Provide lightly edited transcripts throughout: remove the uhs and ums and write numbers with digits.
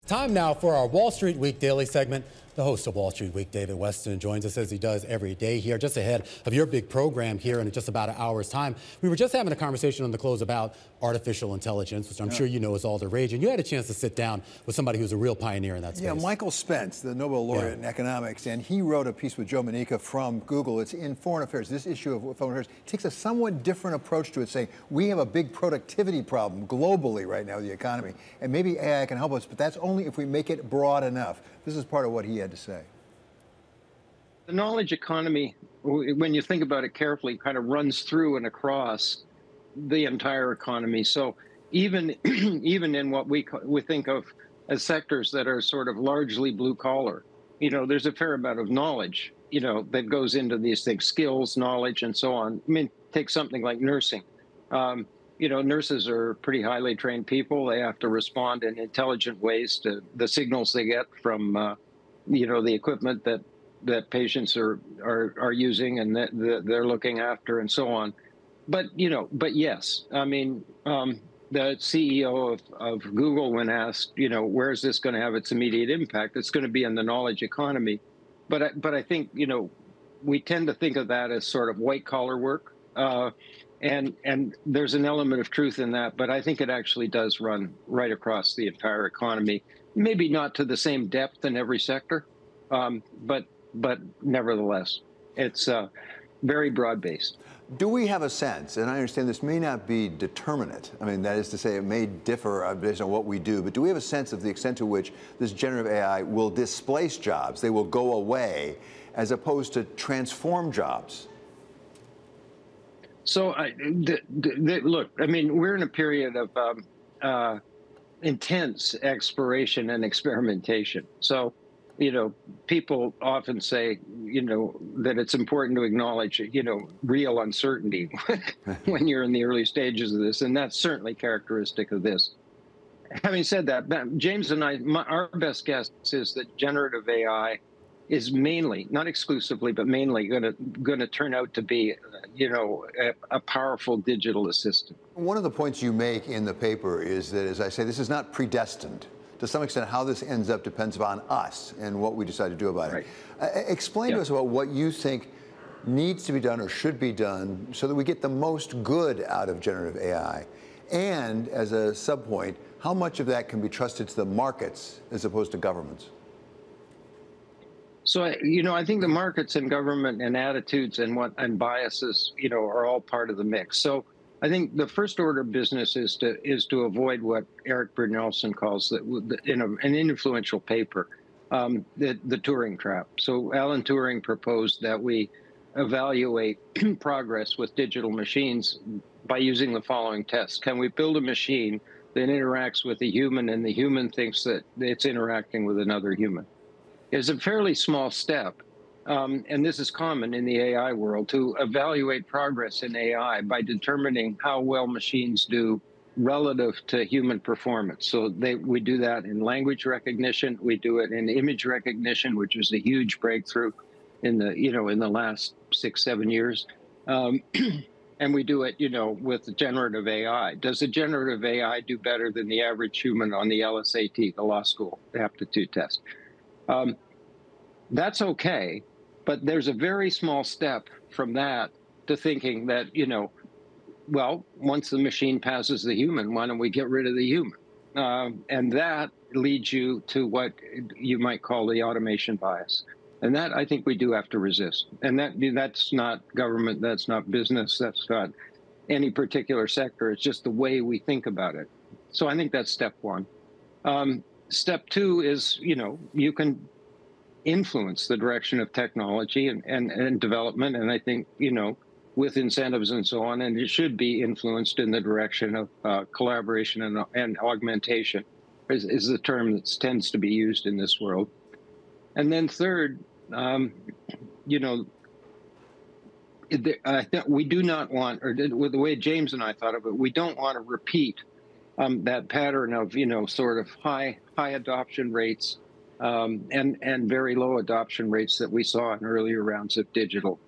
Time now for our Wall Street Week Daily segment. The host of Wall Street Week, David Westin, joins us as he does every day here, just ahead of your big program here in just about an hour's time. We were just having a conversation on the close about artificial intelligence, which I'm sure you know is all the rage. And you had a chance to sit down with somebody who's a real pioneer in that space. Yeah, Michael Spence, the Nobel laureate in economics, and he wrote a piece with Joe Manica from Google. It's in Foreign Affairs. This issue of Foreign Affairs takes a somewhat different approach to it, saying we have a big productivity problem globally right now, the economy, and maybe AI can help us, but that's only if we make it broad enough. This is part of what he had to say. The knowledge economy, when you think about it carefully, kind of runs through and across the entire economy. So even in what we think of as sectors that are sort of largely blue collar, there's a fair amount of knowledge, that goes into these things, skills, knowledge, and so on. I mean, take something like nursing. Nurses are pretty highly trained people. They have to respond in intelligent ways to the signals they get from, the equipment that patients are using and that they're looking after and so on. But yes, I mean, the CEO of Google, when asked, where is this going to have its immediate impact, it's going to be in the knowledge economy. But I think, we tend to think of that as sort of white collar work. And there's an element of truth in that, but I think it actually does run right across the entire economy. Maybe not to the same depth in every sector, but nevertheless, it's very broad-based. Do we have a sense, and I understand this may not be determinate, I mean, that is to say it may differ based on what we do, but do we have a sense of the extent to which this generative AI will displace jobs, they will go away, as opposed to transform jobs? So, look, I mean, we're in a period of intense exploration and experimentation. So, people often say, that it's important to acknowledge, real uncertainty when you're in the early stages of this. And that's certainly characteristic of this. Having said that, James and our best guess is that generative AI is mainly, not exclusively, but mainly going to turn out to be, a powerful digital assistant. One of the points you make in the paper is that, as I say, this is not predestined. To some extent, how this ends up depends upon us and what we decide to do about it. Explain to us about what you think needs to be done or should be done so that we get the most good out of generative AI. And as a subpoint, how much of that can be trusted to the markets as opposed to governments? So, I think the markets and government and attitudes and biases, are all part of the mix. So I think the first order of business is to avoid what Eric Brynjolfsson calls in an influential paper, the Turing trap. So Alan Turing proposed that we evaluate progress with digital machines by using the following test. Can we build a machine that interacts with a human and the human thinks that it's interacting with another human? It's a fairly small step, and this is common in the AI world, to evaluate progress in AI by determining how well machines do relative to human performance. So we do that in language recognition, we do it in image recognition, which is a huge breakthrough in the last 6-7 years, and we do it with generative AI. Does the generative AI do better than the average human on the LSAT, the law school aptitude test? That's okay, but there's a very small step from that to thinking that, well, once the machine passes the human, why don't we get rid of the human? And that leads you to what you might call the automation bias. And that I think we do have to resist. And that's not government, that's not business, that's not any particular sector. It's just the way we think about it. So I think that's step one. Step two is, you can influence the direction of technology and development. And I think, with incentives and so on, and it should be influenced in the direction of collaboration and augmentation is the term that tends to be used in this world. And then third, we do not want, or with the way James and I thought of it, we don't want to repeat that pattern of, sort of high adoption rates and very low adoption rates that we saw in earlier rounds of digital,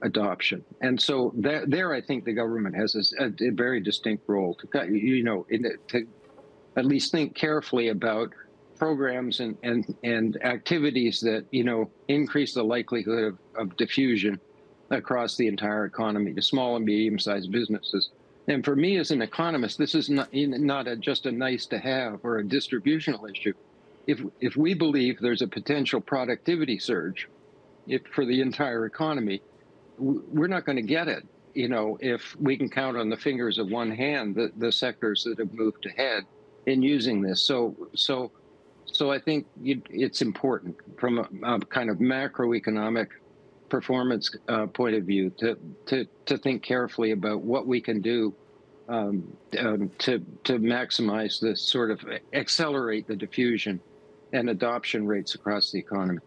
adoption. And so there, I think the government has a very distinct role to at least think carefully about programs and activities that, increase the likelihood of diffusion across the entire economy to small and medium-sized businesses. And for me as an economist, this is not just a nice to have or a distributional issue. If we believe there's a potential productivity surge for the entire economy, we're not going to get it. If we can count on the fingers of one hand the sectors that have moved ahead in using this. So I think it's important from a kind of macroeconomic performance point of view to think carefully about what we can do to maximize this, sort of accelerate the diffusion and adoption rates across the economy.